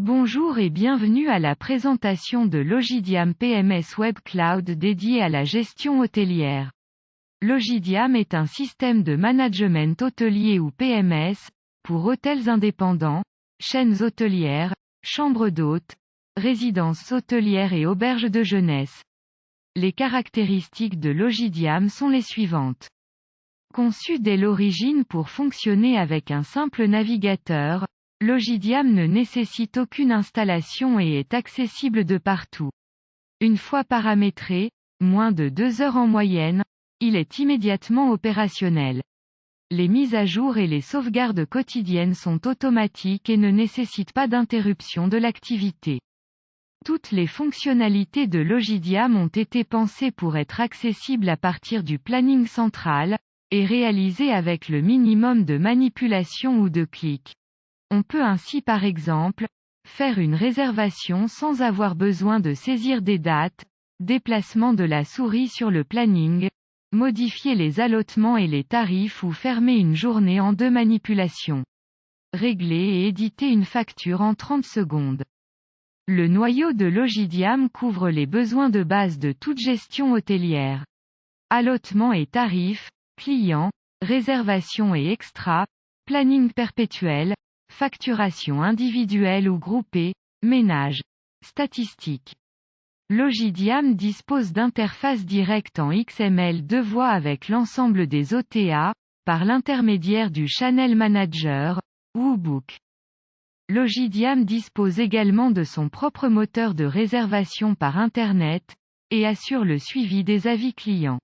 Bonjour et bienvenue à la présentation de Logidiam PMS Web Cloud dédié à la gestion hôtelière. Logidiam est un système de management hôtelier ou PMS, pour hôtels indépendants, chaînes hôtelières, chambres d'hôtes, résidences hôtelières et auberges de jeunesse. Les caractéristiques de Logidiam sont les suivantes. Conçu dès l'origine pour fonctionner avec un simple navigateur, Logidiam ne nécessite aucune installation et est accessible de partout. Une fois paramétré, moins de 2 heures en moyenne, il est immédiatement opérationnel. Les mises à jour et les sauvegardes quotidiennes sont automatiques et ne nécessitent pas d'interruption de l'activité. Toutes les fonctionnalités de Logidiam ont été pensées pour être accessibles à partir du planning central, et réalisées avec le minimum de manipulation ou de clics. On peut ainsi par exemple, faire une réservation sans avoir besoin de saisir des dates, déplacement de la souris sur le planning, modifier les allotements et les tarifs ou fermer une journée en 2 manipulations. Régler et éditer une facture en 30 secondes. Le noyau de Logidiam couvre les besoins de base de toute gestion hôtelière. Allotements et tarifs, clients, réservation et extra, planning perpétuel, facturation individuelle ou groupée, ménage, statistiques. Logidiam dispose d'interfaces directes en XML 2 voies avec l'ensemble des OTA, par l'intermédiaire du Channel Manager, Woobook. Logidiam dispose également de son propre moteur de réservation par Internet, et assure le suivi des avis clients.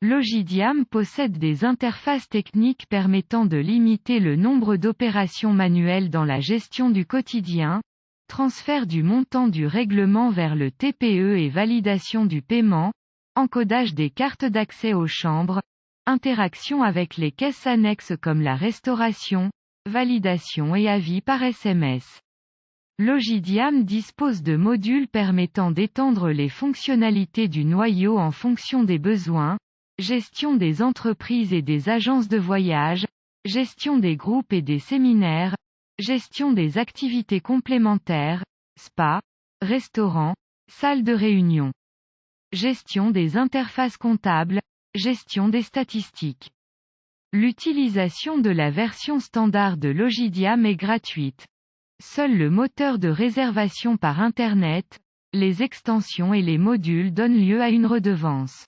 Logidiam possède des interfaces techniques permettant de limiter le nombre d'opérations manuelles dans la gestion du quotidien, transfert du montant du règlement vers le TPE et validation du paiement, encodage des cartes d'accès aux chambres, interaction avec les caisses annexes comme la restauration, validation et avis par SMS. Logidiam dispose de modules permettant d'étendre les fonctionnalités du noyau en fonction des besoins, gestion des entreprises et des agences de voyage, gestion des groupes et des séminaires, gestion des activités complémentaires, spa, restaurants, salles de réunion. Gestion des interfaces comptables, gestion des statistiques. L'utilisation de la version standard de Logidiam est gratuite. Seul le moteur de réservation par Internet, les extensions et les modules donnent lieu à une redevance.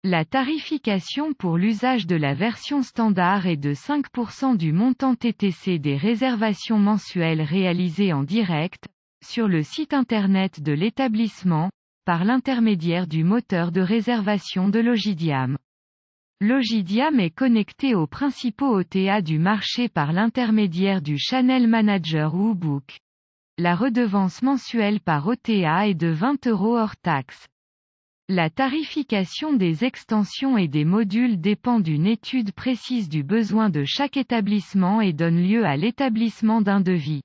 La tarification pour l'usage de la version standard est de 5% du montant TTC des réservations mensuelles réalisées en direct, sur le site internet de l'établissement, par l'intermédiaire du moteur de réservation de Logidiam. Logidiam est connecté aux principaux OTA du marché par l'intermédiaire du Channel Manager Woobook. La redevance mensuelle par OTA est de 20 € hors taxe. La tarification des extensions et des modules dépend d'une étude précise du besoin de chaque établissement et donne lieu à l'établissement d'un devis.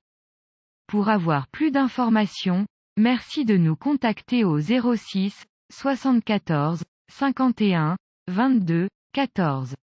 Pour avoir plus d'informations, merci de nous contacter au 06 74 51 22 14.